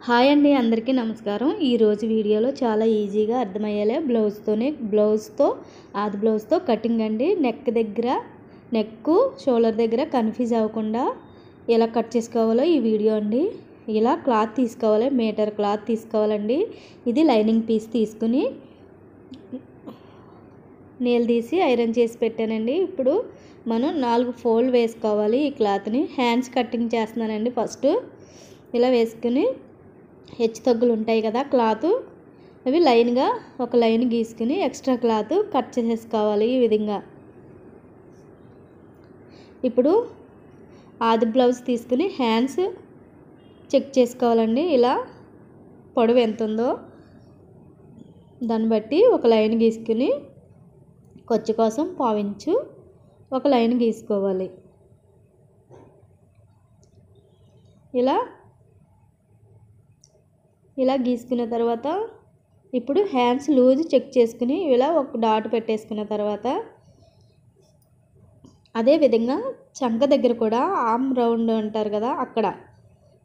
Hi అండి, అందరికీ నమస్కారం. ఈరోజు వీడియోలో చాలా ఈజీగా అర్థమయ్యేలా బ్లౌజ్తో ఆది బ్లౌజ్తో కటింగ్ అండి. నెక్ షోల్డర్ దగ్గర కన్ఫ్యూజ్ అవ్వకుండా ఎలా కట్ చేసుకోవాలో ఈ వీడియో అండి. ఇలా క్లాత్ తీసుకోవాలి, మీటర్ క్లాత్ తీసుకోవాలండి. ఇది లైనింగ్ పీస్ తీసుకుని నేలు తీసి ఐరన్ చేసి పెట్టానండి. ఇప్పుడు మనం 4 ఫోల్డ్ వేసుకోవాలి ఈ క్లాత్ని. హ్యాండ్స్ కటింగ్ చేస్తున్నానండి. ఫస్ట్ ఇలా వేసుకుని హెచ్చు తగ్గులు ఉంటాయి కదా క్లాత్, అవి లైన్గా ఒక లైన్ గీసుకుని ఎక్స్ట్రా క్లాత్ కట్ చేసేసుకోవాలి ఈ విధంగా. ఇప్పుడు ఆది బ్లౌజ్ తీసుకుని హ్యాండ్స్ చెక్ చేసుకోవాలండి. ఇలా పొడవు ఎంత ఉందో దాన్ని బట్టి ఒక లైన్ గీసుకుని ఖర్చు కోసం 1/4 ఇంచు ఒక లైన్ గీసుకోవాలి. ఇలా గీసుకున్న తర్వాత ఇప్పుడు హ్యాండ్స్ లూజ్ చెక్ చేసుకుని ఇలా ఒక డాట్ పెట్టేసుకున్న తర్వాత అదే విధంగా చంక దగ్గర కూడా ఆర్మ్ రౌండ్ అంటారు కదా, అక్కడ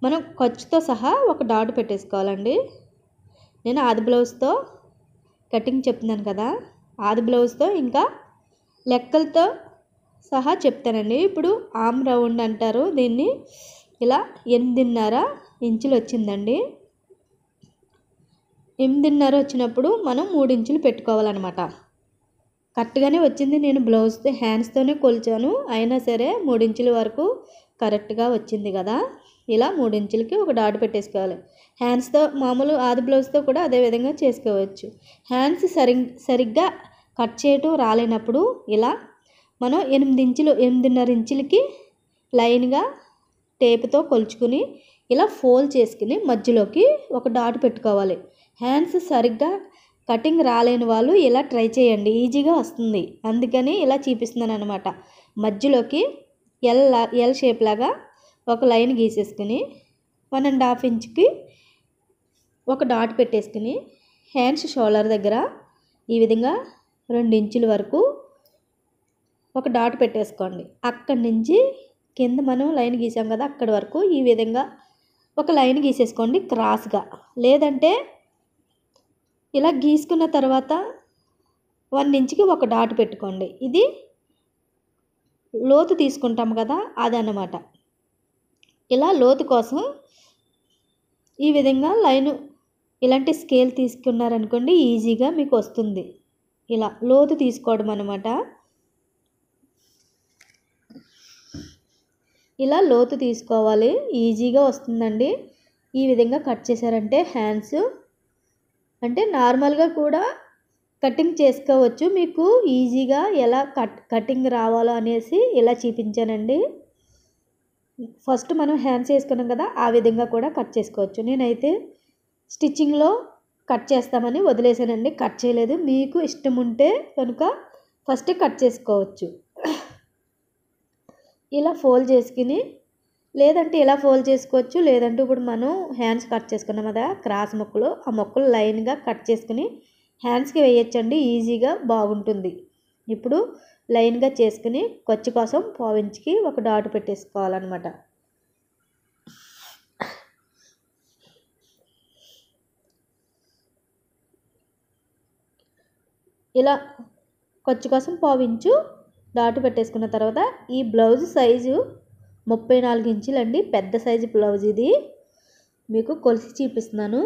మనం ఖర్చుతో సహా ఒక డాట్ పెట్టేసుకోవాలండి. నేను ఆది బ్లౌజ్తో కటింగ్ చెప్తున్నాను కదా, ఆది బ్లౌజ్తో ఇంకా లెక్కలతో సహా చెప్తానండి. ఇప్పుడు ఆర్మ్ రౌండ్ అంటారు దీన్ని. ఇలా 8.5 ఇంచులు వచ్చిందండి. 8.5 వచ్చినప్పుడు మనం 3 ఇంచులు పెట్టుకోవాలన్నమాట. కరెక్ట్గానే వచ్చింది. నేను బ్లౌజ్తో హ్యాండ్స్తోనే కొలిచాను, అయినా సరే 3 ఇంచుల వరకు కరెక్ట్గా వచ్చింది కదా. ఇలా 3 ఇంచులకి ఒక డాట్ పెట్టేసుకోవాలి. హ్యాండ్స్తో మామూలు ఆది బ్లౌజ్తో కూడా అదే విధంగా చేసుకోవచ్చు. హ్యాండ్స్ సరిగ్గా కట్ చేయటం రాలేనప్పుడు ఇలా మనం 8.5 ఇంచులకి లైన్గా టేప్తో కొలుచుకుని ఇలా ఫోల్డ్ చేసుకుని మధ్యలోకి ఒక డాట్ పెట్టుకోవాలి. హ్యాండ్స్ సరిగ్గా కటింగ్ రాలేని వాళ్ళు ఇలా ట్రై చేయండి, ఈజీగా వస్తుంది. అందుకని ఇలా చూపిస్తున్నాను అనమాట. మధ్యలోకి ఎల్ షేప్ లాగా ఒక లైన్ గీసేసుకుని 1.5 ఇంచుకి ఒక డాట్ పెట్టేసుకుని హ్యాండ్స్ షోల్డర్ దగ్గర ఈ విధంగా 2 ఇంచుల వరకు ఒక డాట్ పెట్టేసుకోండి. అక్కడి నుంచి కింద మనం లైన్ గీసాం కదా, అక్కడి వరకు ఈ విధంగా ఒక లైన్ గీసేసుకోండి క్రాస్గా. లేదంటే ఇలా గీసుకున్న తర్వాత 1 ఇంచుకి ఒక డాట్ పెట్టుకోండి. ఇది లోతు తీసుకుంటాం కదా, అదన్నమాట. ఇలా లోతు కోసం ఈ విధంగా లైను ఇలాంటి స్కేల్ తీసుకున్నారనుకోండి, ఈజీగా మీకు వస్తుంది. ఇలా లోతు తీసుకోవడం అన్నమాట. ఇలా లోతు తీసుకోవాలి, ఈజీగా వస్తుందండి. ఈ విధంగా కట్ చేశారంటే హ్యాండ్స్ అంటే నార్మల్గా కూడా కటింగ్ చేసుకోవచ్చు. మీకు ఈజీగా ఎలా కటింగ్ రావాలో అనేసి ఇలా చూపించానండి. ఫస్ట్ మనం హ్యాండ్స్ వేసుకున్నాం కదా, ఆ విధంగా కూడా కట్ చేసుకోవచ్చు. నేనైతే స్టిచ్చింగ్లో కట్ చేస్తామని వదిలేసానండి, కట్ చేయలేదు. మీకు ఇష్టం ఉంటే కనుక ఫస్ట్ కట్ చేసుకోవచ్చు. ఇలా ఫోల్డ్ చేసుకుని, లేదంటే ఇలా ఫోల్డ్ చేసుకోవచ్చు. లేదంటే ఇప్పుడు మనం హ్యాండ్స్ కట్ చేసుకున్నాం కదా క్రాస్ ముక్కలు, ఆ ముక్కలు లైన్గా కట్ చేసుకుని హ్యాండ్స్కి వేయచ్చండి, ఈజీగా బాగుంటుంది. ఇప్పుడు లైన్గా చేసుకుని ఖర్చు కోసం 1/4 ఇంచుకి ఒక డాట్ పెట్టేసుకోవాలన్నమాట. ఇలా ఖర్చు కోసం 1/4 ఇంచు డాట్ పెట్టేసుకున్న తర్వాత ఈ బ్లౌజ్ సైజు 34 ఇంచులండి. పెద్ద సైజు బ్లౌజ్ ఇది. మీకు కొలిసి చూపిస్తున్నాను,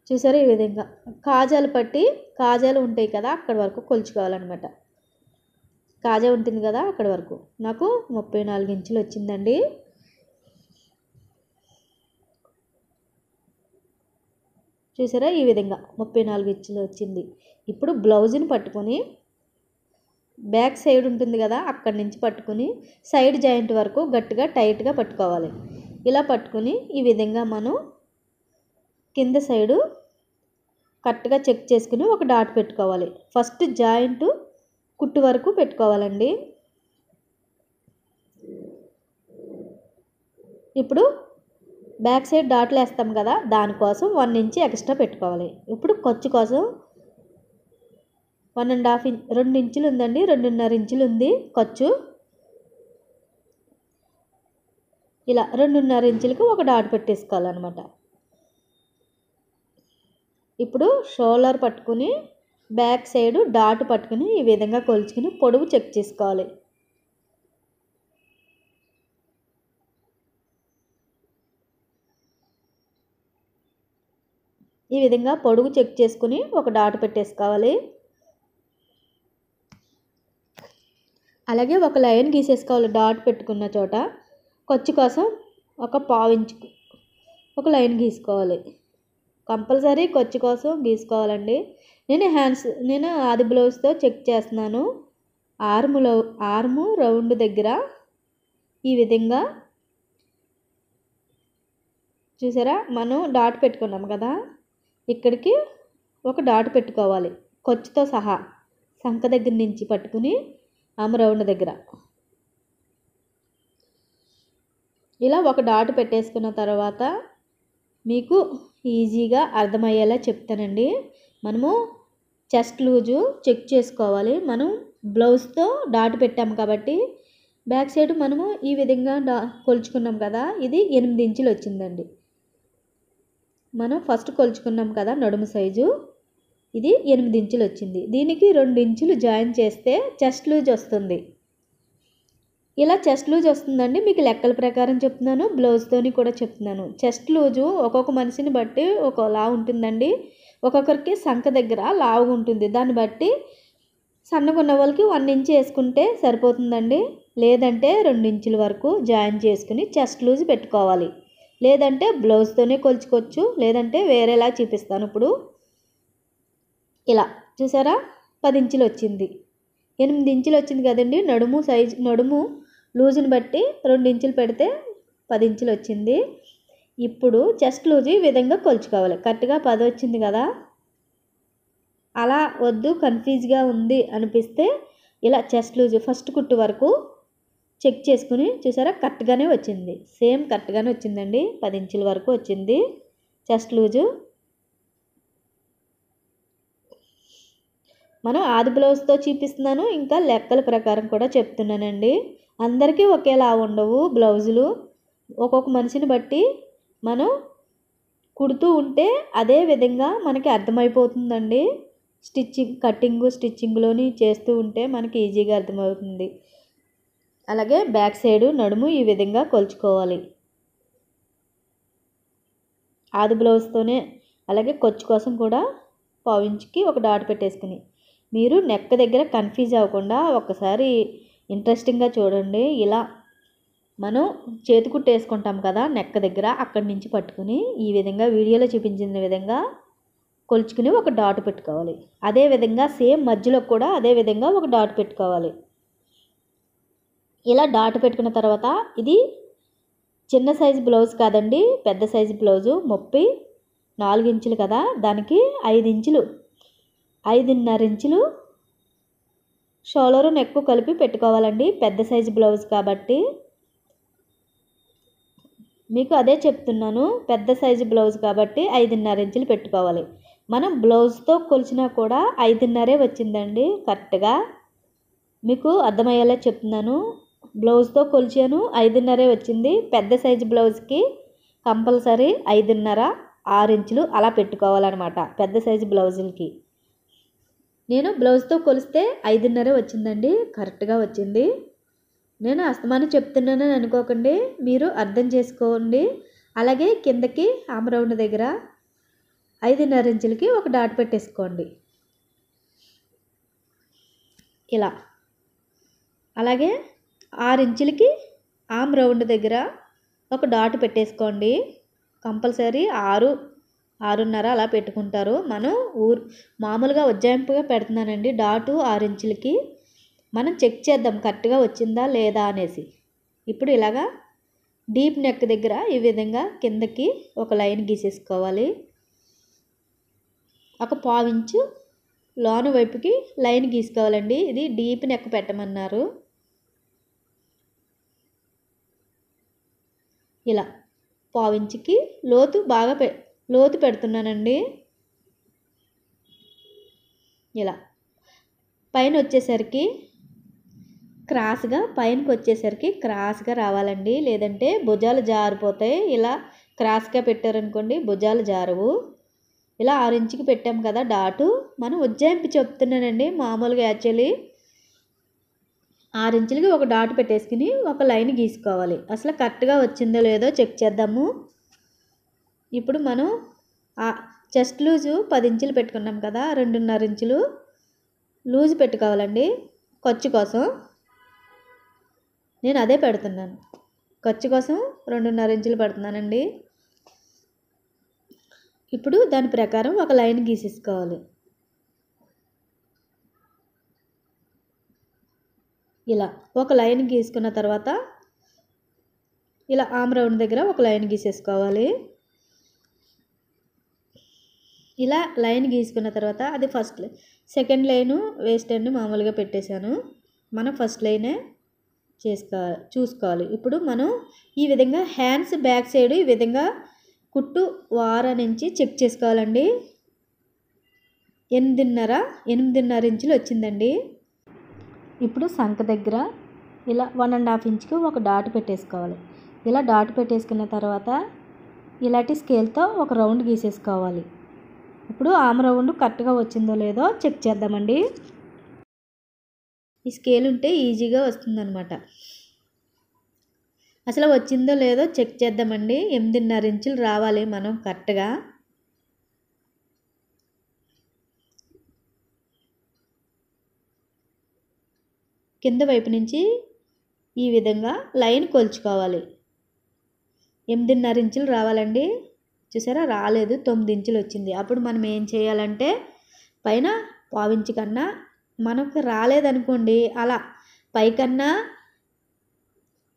చూసారా? ఈ విధంగా కాజాలు ఉంటాయి కదా, అక్కడి వరకు కొలుచుకోవాలన్నమాట. కాజా ఉంటుంది కదా, అక్కడి వరకు నాకు 34 ఇంచులు వచ్చిందండి. చూసారా? ఈ విధంగా 34 ఇంచులు వచ్చింది. ఇప్పుడు బ్లౌజ్ని పట్టుకొని బ్యాక్ సైడ్ ఉంటుంది కదా, అక్కడి నుంచి పట్టుకుని సైడ్ జాయింట్ వరకు గట్టిగా టైట్గా పట్టుకోవాలి. ఇలా పట్టుకుని ఈ విధంగా మనం కింద సైడు కరెక్ట్గా చెక్ చేసుకుని ఒక డాట్ పెట్టుకోవాలి. ఫస్ట్ జాయింట్ కుట్టు వరకు పెట్టుకోవాలండి. ఇప్పుడు బ్యాక్ సైడ్ డాట్లు వేస్తాం కదా, దానికోసం 1 ఇంచ్ ఎక్స్ట్రా పెట్టుకోవాలి. ఇప్పుడు ఖర్చు కోసం 2 ఇంచులు ఉందండి, 2.5 ఇంచులు ఉంది ఖర్చు. ఇలా 2.5 ఇంచులకి ఒక డాట్ పెట్టేసుకోవాలన్నమాట. ఇప్పుడు షోల్డర్ పట్టుకుని బ్యాక్ సైడ్ డాట్ పట్టుకుని ఈ విధంగా కొలుచుకుని పొడవు చెక్ చేసుకోవాలి. ఈ విధంగా పొడవు చెక్ చేసుకుని ఒక డాట్ పెట్టేసుకోవాలి. అలాగే ఒక లైన్ గీసేసుకోవాలి. డాట్ పెట్టుకున్న చోట ఖర్చు కోసం ఒక 1/2 ఇంచు ఒక లైన్ గీసుకోవాలి. కంపల్సరీ ఖర్చు కోసం గీసుకోవాలండి. నేను ఆది బ్లౌజ్తో చెక్ చేస్తున్నాను. ఆర్మ్ రౌండ్ దగ్గర ఈ విధంగా చూసారా, మనం డాట్ పెట్టుకున్నాం కదా, ఇక్కడికి ఒక డాట్ పెట్టుకోవాలి ఖర్చుతో సహా. సంక దగ్గర నుంచి పట్టుకుని ఆర్మ్ రౌండ్ దగ్గర ఇలా ఒక డాట్ పెట్టేసుకున్న తర్వాత మీకు ఈజీగా అర్థమయ్యేలా చెప్తానండి. మనము చెస్ట్ లూజు చెక్ చేసుకోవాలి. మనం బ్లౌజ్తో డాట్ పెట్టాము కాబట్టి బ్యాక్ సైడ్ మనము ఈ విధంగా కొలుచుకున్నాం కదా, ఇది 8 ఇంచులు వచ్చిందండి. మనం ఫస్ట్ కొలుచుకున్నాం కదా నడుము సైజు, ఇది 8 ఇంచులు వచ్చింది. దీనికి 2 ఇంచులు జాయిన్ చేస్తే చెస్ట్ లూజ్ వస్తుంది. ఇలా చెస్ట్ లూజ్ వస్తుందండి. మీకు లెక్కల ప్రకారం చెప్తున్నాను, బ్లౌజ్తోని కూడా చెప్తున్నాను. చెస్ట్ లూజు ఒక్కొక్క మనిషిని బట్టి ఒకలా ఉంటుందండి. ఒక్కొక్కరికి సంక దగ్గర లావుగా ఉంటుంది. దాన్ని బట్టి సన్నగా ఉన్న వాళ్ళకి 1 ఇంచ్ వేసుకుంటే సరిపోతుందండి. లేదంటే 2 ఇంచుల వరకు జాయిన్ చేసుకుని చెస్ట్ లూజ్ పెట్టుకోవాలి. లేదంటే బ్లౌజ్తోనే కొలుచుకోవచ్చు, లేదంటే వేరేలా చూపిస్తాను. ఇప్పుడు ఇలా చూసారా, 10 ఇంచులు వచ్చింది. 8 ఇంచులు వచ్చింది కదండి. నడుము లూజుని బట్టి 2 ఇంచులు పెడితే 10 ఇంచులు వచ్చింది. ఇప్పుడు చెస్ట్ లూజ్ ఈ విధంగా కొలుచుకోవాలి. కరెక్ట్గా 10 వచ్చింది కదా. అలా వద్దు, కన్ఫ్యూజ్గా ఉంది అనిపిస్తే ఇలా చెస్ట్ లూజ్ ఫస్ట్ కుట్టు వరకు చెక్ చేసుకుని చూసారా, కరెక్ట్గానే వచ్చింది. సేమ్ కరెక్ట్గానే వచ్చిందండి. 10 ఇంచుల వరకు వచ్చింది చెస్ట్ లూజు. మనం ఆది బ్లౌజ్తో చూపిస్తున్నాను, ఇంకా లెక్కల ప్రకారం కూడా చెప్తున్నానండి. అందరికీ ఒకేలా ఉండవు బ్లౌజులు. ఒక్కొక్క మనిషిని బట్టి మనం కుడుతూ ఉంటే అదే విధంగా మనకి అర్థమైపోతుందండి. స్టిచ్చింగ్లోని చేస్తూ ఉంటే మనకి ఈజీగా అర్థమవుతుంది. అలాగే బ్యాక్ సైడ్ నడుము ఈ విధంగా కొలుచుకోవాలి ఆది బ్లౌజ్తోనే. అలాగే ఖర్చు కోసం కూడా 1/2 ఇంచుకి ఒక డాట్ పెట్టేసుకుని, మీరు నెక్ దగ్గర కన్ఫ్యూజ్ అవ్వకుండా ఒక్కసారి ఇంట్రెస్టింగ్గా చూడండి. ఇలా మనం చేతి కుట్టు వేసుకుంటాం కదా నెక్ దగ్గర, అక్కడి నుంచి పట్టుకుని ఈ విధంగా వీడియోలో చూపించిన విధంగా కొలుచుకుని ఒక డాట్ పెట్టుకోవాలి. అదే విధంగా సేమ్ మధ్యలో కూడా అదే విధంగా ఒక డాట్ పెట్టుకోవాలి. ఇలా డాట్ పెట్టుకున్న తర్వాత ఇది చిన్న సైజు బ్లౌజ్ కాదండి, పెద్ద సైజు బ్లౌజు. 34 ఇంచులు కదా, దానికి 5 ఇంచులు 5.5 ఇంచులు షోల్డరు నెక్ కలిపి పెట్టుకోవాలండి. పెద్ద సైజు బ్లౌజ్ కాబట్టి మీకు అదే చెప్తున్నాను. పెద్ద సైజు బ్లౌజ్ కాబట్టి 5.5 ఇంచులు పెట్టుకోవాలి. మనం బ్లౌజ్తో కొలిచినా కూడా 5.5 వచ్చిందండి కరెక్ట్గా. మీకు అర్థమయ్యేలా చెప్తున్నాను. బ్లౌజ్తో కొలిచాను, 5.5 వచ్చింది. పెద్ద సైజు బ్లౌజ్కి కంపల్సరీ 5.5 6 ఇంచులు అలా పెట్టుకోవాలన్నమాట పెద్ద సైజు బ్లౌజులకి. నేను బ్లౌజ్తో కొలిస్తే 5.5 వచ్చిందండి, కరెక్ట్గా వచ్చింది. నేను అస్తమానం చెప్తున్నానని అనుకోకండి, మీరు అర్థం చేసుకోండి. అలాగే కిందకి ఆర్మ్ రౌండ్ దగ్గర 5.5 ఇంచులకి ఒక డాట్ పెట్టేసుకోండి ఇలా. అలాగే 6 ఇంచులకి ఆర్మ్ రౌండ్ దగ్గర ఒక డాట్ పెట్టేసుకోండి. కంపల్సరీ 6.5 అలా పెట్టుకుంటారు. మనం మామూలుగా ఉజ్జాయింపుగా పెడుతున్నానండి. డాటు 6 ఇంచులకి మనం చెక్ చేద్దాం కరెక్ట్గా వచ్చిందా లేదా అనేసి. ఇప్పుడు ఇలాగా డీప్ నెక్ దగ్గర ఈ విధంగా కిందకి ఒక లైన్ గీసేసుకోవాలి. ఒక 1/2 ఇంచు లోన వైపుకి లైన్ గీసుకోవాలండి. ఇది డీప్ నెక్ పెట్టమన్నారు. ఇలా 1/2 ఇంచుకి లోతు పెడుతున్నానండి. ఇలా పైన వచ్చేసరికి క్రాస్గా పైనకి వచ్చేసరికి క్రాస్గా రావాలండి, లేదంటే భుజాలు జారిపోతాయి. ఇలా క్రాస్గా పెట్టారనుకోండి భుజాలు జారవు. ఇలా 6 ఇంచుకి పెట్టాం కదా డాటు, మనం ఉజ్జాయింపు చెప్తున్నానండి. మామూలుగా యాక్చువల్లీ 6 ఇంచులకి ఒక డాట్ పెట్టేసుకుని ఒక లైన్ గీసుకోవాలి. అసలు కరెక్ట్గా వచ్చిందో లేదో చెక్ చేద్దాము. ఇప్పుడు మనం చెస్ట్ లూజు 10 ఇంచులు పెట్టుకున్నాం కదా, 2.5 ఇంచులు లూజు పెట్టుకోవాలండి ఖర్చు కోసం. నేను అదే పెడుతున్నాను, ఖర్చు కోసం 2.5 ఇంచులు పెడుతున్నానండి. ఇప్పుడు దాని ప్రకారం ఒక లైన్ గీసేసుకోవాలి. ఇలా ఒక లైన్ గీసుకున్న తర్వాత ఇలా ఆమ్ రౌండ్ దగ్గర ఒక లైన్ గీసేసుకోవాలి. ఇలా లైన్ గీసుకున్న తర్వాత అది ఫస్ట్ సెకండ్ లైను వేస్ట్ అండి మామూలుగా పెట్టేశాను. మనం ఫస్ట్ లైనే చూసుకోవాలి. ఇప్పుడు మనం ఈ విధంగా హ్యాండ్స్ బ్యాక్ సైడ్ ఈ విధంగా కుట్టు వార నుంచి చెక్ చేసుకోవాలండి. 8.5 ఇంచులు వచ్చిందండి. ఇప్పుడు సంక దగ్గర ఇలా 1.5 ఇంచుకి ఒక డాట్ పెట్టేసుకోవాలి. ఇలా డాట్ పెట్టేసుకున్న తర్వాత ఇలాంటి స్కేల్తో ఒక రౌండ్ గీసేసుకోవాలి. ఇప్పుడు ఆమ్ రౌండ్ కరెక్ట్గా వచ్చిందో లేదో చెక్ చేద్దామండి. ఈ స్కేల్ ఉంటే ఈజీగా వస్తుందన్నమాట. అసలు వచ్చిందో లేదో చెక్ చేద్దామండి. 8.5 ఇంచులు రావాలి మనం కరెక్ట్గా. కింద వైపు నుంచి ఈ విధంగా లైన్ కొలుచుకోవాలి. 8.5 ఇంచులు రావాలండి. చూసారా, రాలేదు, 9 ఇంచులు వచ్చింది. అప్పుడు మనం ఏం చేయాలంటే పైన 1/4 ఇంచు కన్నా మనకు రాలేదనుకోండి అలా పైకన్నా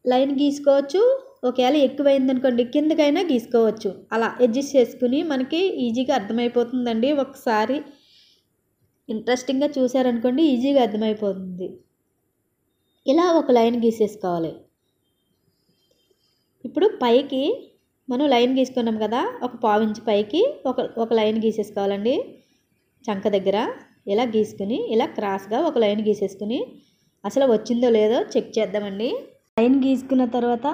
లైన్ గీసుకోవచ్చు. ఒకవేళ ఎక్కువైందనుకోండి కిందకైనా గీసుకోవచ్చు. అలా అడ్జస్ట్ చేసుకుని మనకి ఈజీగా అర్థమైపోతుందండి. ఒకసారి ఇంట్రెస్టింగ్గా చూసారనుకోండి ఈజీగా అర్థమైపోతుంది. ఇలా ఒక లైన్ గీసేసుకోవాలి. ఇప్పుడు పైకి మనం లైన్ గీసుకున్నాం కదా, ఒక 1/4 ఇంచు పైకి ఒక లైన్ గీసేసుకోవాలండి. చంక దగ్గర ఇలా గీసుకుని ఇలా క్రాస్గా ఒక లైన్ గీసేసుకుని అసలు వచ్చిందో లేదో చెక్ చేద్దామండి. లైన్ గీసుకున్న తర్వాత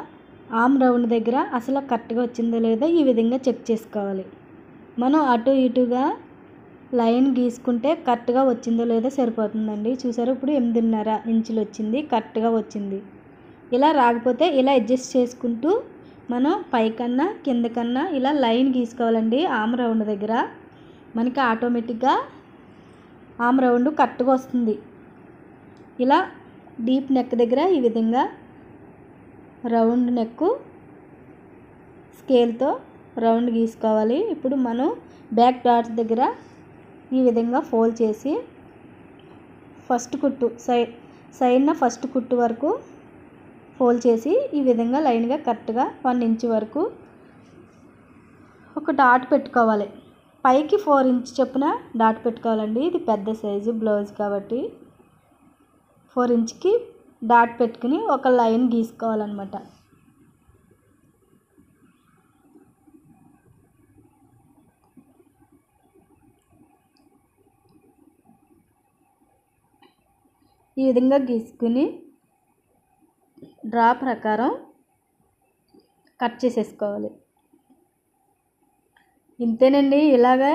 ఆమ్ రౌండ్ దగ్గర అసలు కరెక్ట్గా వచ్చిందో లేదో ఈ విధంగా చెక్ చేసుకోవాలి. మనం అటు ఇటుగా లైన్ గీసుకుంటే కరెక్ట్గా వచ్చిందో లేదో సరిపోతుందండి. చూసారు, ఇప్పుడు 8.5 ఇంచులు వచ్చింది, కరెక్ట్గా వచ్చింది. ఇలా రాకపోతే ఇలా అడ్జస్ట్ చేసుకుంటూ మనం పైకన్నా కిందకన్నా ఇలా లైన్ గీసుకోవాలండి. ఆమ్ రౌండ్ దగ్గర మనకి ఆటోమేటిక్గా ఆమ్ రౌండ్ కరెక్ట్గా వస్తుంది. ఇలా డీప్ నెక్ దగ్గర ఈ విధంగా రౌండ్ నెక్ స్కేల్తో రౌండ్ గీసుకోవాలి. ఇప్పుడు మనం బ్యాక్ డాట్స్ దగ్గర ఈ విధంగా ఫోల్డ్ చేసి ఫస్ట్ కుట్టు సైడ్న ఫస్ట్ కుట్టు వరకు ఫోల్డ్ చేసి ఈ విధంగా లైన్గా కరెక్ట్గా 1 ఇంచు వరకు ఒక డాట్ పెట్టుకోవాలి. పైకి 4 ఇంచు చొప్పున డాట్ పెట్టుకోవాలండి. ఇది పెద్ద సైజు బ్లౌజ్ కాబట్టి 4 ఇంచుకి డాట్ పెట్టుకుని ఒక లైన్ గీసుకోవాలన్నమాట. ఈ విధంగా గీసుకుని డ్రా ప్రకారం కట్ చేసేసుకోవాలి. ఇంతేనండి. ఇలాగా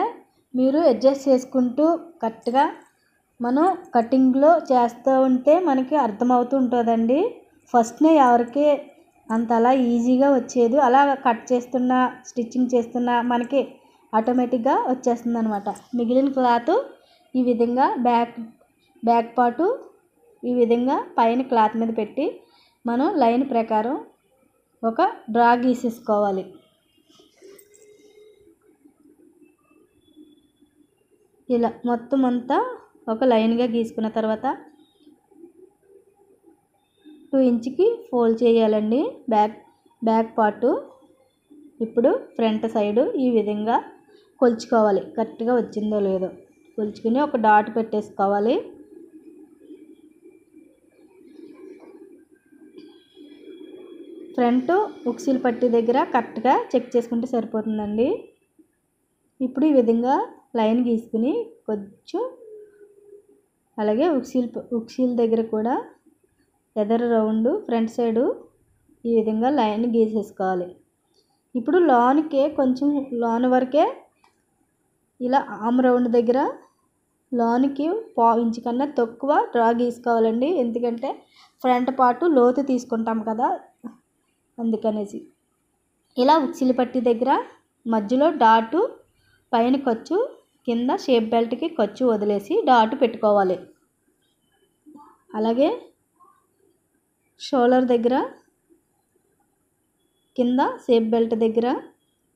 మీరు అడ్జస్ట్ చేసుకుంటూ కరెక్ట్గా మనం కటింగ్లో చేస్తూ ఉంటే మనకి అర్థమవుతూ ఉంటుందండి. ఫస్ట్నే ఎవరికి అంత అలా ఈజీగా వచ్చేది, అలా కట్ చేస్తున్నా స్టిచ్చింగ్ చేస్తున్నా మనకి ఆటోమేటిక్గా వచ్చేస్తుంది అనమాట. మిగిలిన క్లాత్ ఈ విధంగా బ్యాక్ పార్టు ఈ విధంగా పైన క్లాత్ మీద పెట్టి మనం లైన్ ప్రకారం ఒక డ్రా గీసేసుకోవాలి. ఇలా మొత్తం అంతా ఒక లైన్గా గీసుకున్న తర్వాత 2 ఇంచుకి ఫోల్డ్ చేయాలండి బ్యాక్ పార్టు. ఇప్పుడు ఫ్రంట్ సైడు ఈ విధంగా కొలుచుకోవాలి. కరెక్ట్గా వచ్చిందో లేదో కొలుచుకుని ఒక డాట్ పెట్టేసుకోవాలి. ఫ్రంట్ ఉక్సులు పట్టి దగ్గర కరెక్ట్గా చెక్ చేసుకుంటే సరిపోతుందండి. ఇప్పుడు ఈ విధంగా లైన్ గీసుకుని కొంచెం అలాగే ఉక్సుల దగ్గర కూడా ఎదర్ రౌండ్ ఫ్రంట్ సైడు ఈ విధంగా లైన్ గీసేసుకోవాలి. ఇప్పుడు లోన్కే కొంచెం లోన్ వరకే ఇలా ఆమ్ రౌండ్ దగ్గర లోనికి పావు ఇంచు కన్నా తక్కువ డ్రా గీసుకోవాలండి. ఎందుకంటే ఫ్రంట్ పార్ట్ లోతు తీసుకుంటాం కదా, అందుకనేసి. ఇలా ఉక్సిలి పట్టి దగ్గర మధ్యలో డాటు, పైన ఖర్చు, కింద షేప్ బెల్ట్కి ఖర్చు వదిలేసి డాటు పెట్టుకోవాలి. అలాగే షోల్డర్ దగ్గర కింద షేప్ బెల్ట్ దగ్గర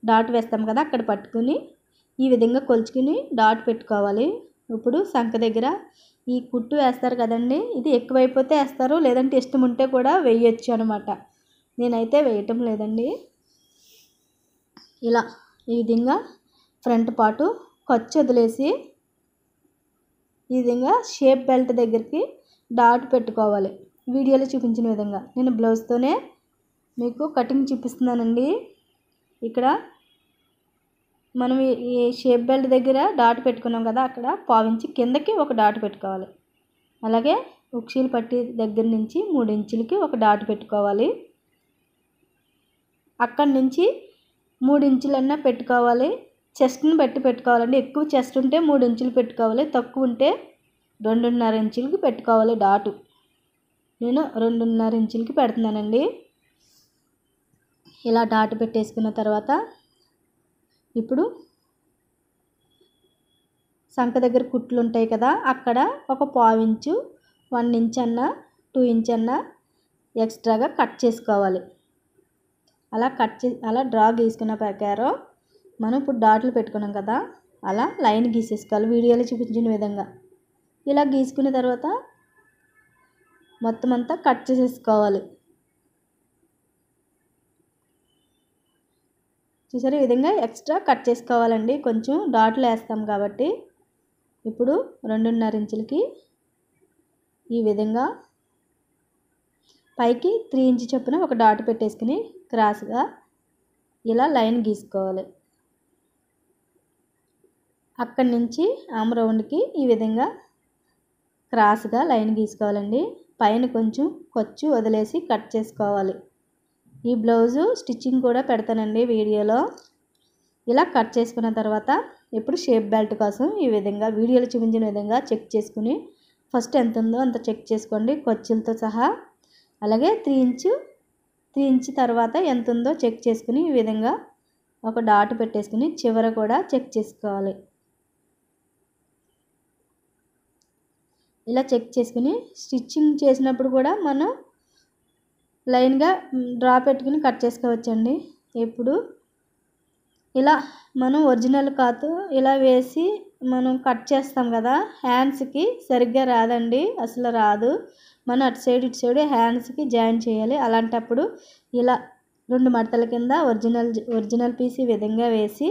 డాట్ వేస్తాం కదా, అక్కడ పట్టుకుని ఈ విధంగా కొలుచుకుని డాట్ పెట్టుకోవాలి. ఇప్పుడు సంక దగ్గర ఈ కుట్టు వేస్తారు కదండి, ఇది ఎక్కువైపోతే వేస్తారు, లేదంటే ఇష్టం ఉంటే కూడా వేయచ్చు అనమాట. నేనైతే వేయటం లేదండి. ఇలా ఈ విధంగా ఫ్రంట్ పార్టు ఖర్చు వదిలేసి ఈ విధంగా షేప్ బెల్ట్ దగ్గరికి డాట్ పెట్టుకోవాలి. వీడియోలో చూపించిన విధంగా నేను బ్లౌజ్తోనే మీకు కటింగ్ చూపిస్తున్నానండి. ఇక్కడ మనం ఈ షేప్ బెల్ట్ దగ్గర డాట్ పెట్టుకున్నాం కదా, అక్కడ పావించి కిందకి ఒక డాట్ పెట్టుకోవాలి. అలాగే ఉక్సీలు పట్టి దగ్గర నుంచి 3 ఇంచులకి ఒక డాట్ పెట్టుకోవాలి. అక్కడి నుంచి 3 ఇంచులన్నా పెట్టుకోవాలి. చెస్ట్ని బట్టి పెట్టుకోవాలండి. ఎక్కువ చెస్ట్ ఉంటే 3 ఇంచులు పెట్టుకోవాలి, తక్కువ ఉంటే 2.5 ఇంచులకి పెట్టుకోవాలి డాటు. నేను 2.5 ఇంచులకి పెడుతున్నానండి. ఇలా డాట్ పెట్టేసుకున్న తర్వాత ఇప్పుడు సంక దగ్గర కుట్లు ఉంటాయి కదా, అక్కడ ఒక పావు ఇంచు, 1 ఇంచ్ అన్నా 2 ఇంచ్ అన్నా ఎక్స్ట్రాగా కట్ చేసుకోవాలి. అలా డ్రా గీసుకున్న ప్రకారం మనం ఇప్పుడు డాట్లు పెట్టుకున్నాం కదా, అలా లైన్ గీసేసుకోవాలి వీడియోలో చూపించిన విధంగా. ఇలా గీసుకున్న తర్వాత మొత్తం అంతా కట్ చేసేసుకోవాలి. చూసారు, ఈ విధంగా ఎక్స్ట్రా కట్ చేసుకోవాలండి, కొంచెం డాట్లు వేస్తాం కాబట్టి. ఇప్పుడు 2.5 ఇంచులకి ఈ విధంగా పైకి 3 ఇంచ్ చొప్పున ఒక డాట్ పెట్టేసుకుని క్రాస్గా ఇలా లైన్ గీసుకోవాలి. అక్కడి నుంచి ఆమ్ రౌండ్కి ఈ విధంగా క్రాస్గా లైన్ గీసుకోవాలండి. పైన కొంచెం ఖర్చు వదిలేసి కట్ చేసుకోవాలి. ఈ బ్లౌజు స్టిచ్చింగ్ కూడా పెడతానండి వీడియోలో. ఇలా కట్ చేసుకున్న తర్వాత ఇప్పుడు షేప్ బెల్ట్ కోసం ఈ విధంగా వీడియోలో చూపించిన విధంగా చెక్ చేసుకుని ఫస్ట్ ఎంత ఉందో అంత చెక్ చేసుకోండి ఖర్చులతో సహా. అలాగే 3 ఇంచ్ తర్వాత ఎంత ఉందో చెక్ చేసుకుని ఈ విధంగా ఒక డాట్ పెట్టేసుకుని చివర కూడా చెక్ చేసుకోవాలి. ఇలా చెక్ చేసుకుని స్టిచ్చింగ్ చేసినప్పుడు కూడా మనం లైన్గా డ్రా పెట్టుకుని కట్ చేసుకోవచ్చండి. ఇప్పుడు ఇలా మనం ఒరిజినల్ క్లాత్ ఇలా వేసి మనం కట్ చేస్తాం కదా, హ్యాండ్స్కి సరిగ్గా రాదండి, అసలు రాదు. మనం అటు సైడ్ ఇటు సైడ్ హ్యాండ్స్కి జాయిన్ చేయాలి. అలాంటప్పుడు ఇలా 2 మడతల కింద ఒరిజినల్ పీస్ ఈ విధంగా వేసి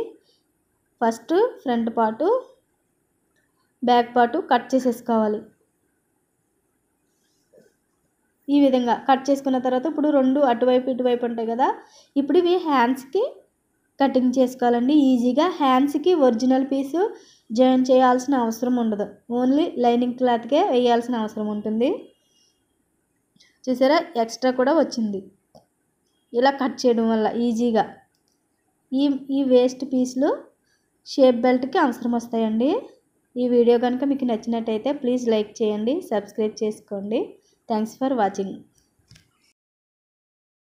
first front part back part cut చేసేసుకోవాలి. ఈ విధంగా కట్ చేసుకున్న తర్వాత ఇప్పుడు 2 అటువైపు ఇటువైపు ఉంటాయి కదా, ఇప్పుడు ఇవి హ్యాండ్స్కి కటింగ్ చేసుకోవాలండి. ఈజీగా హ్యాండ్స్కి ఒరిజినల్ పీసు జాయిన్ చేయాల్సిన అవసరం ఉండదు, ఓన్లీ లైనింగ్ క్లాత్కే వేయాల్సిన అవసరం ఉంటుంది. చూసారా, ఎక్స్ట్రా కూడా వచ్చింది. ఇలా కట్ చేయడం వల్ల ఈజీగా ఈ వేస్ట్ పీసులు షేప్ బెల్ట్కి అవసరం వస్తాయండి. ఈ వీడియో కనుక మీకు నచ్చినట్టయితే ప్లీజ్ లైక్ చేయండి, సబ్స్క్రైబ్ చేసుకోండి. Thanks for watching.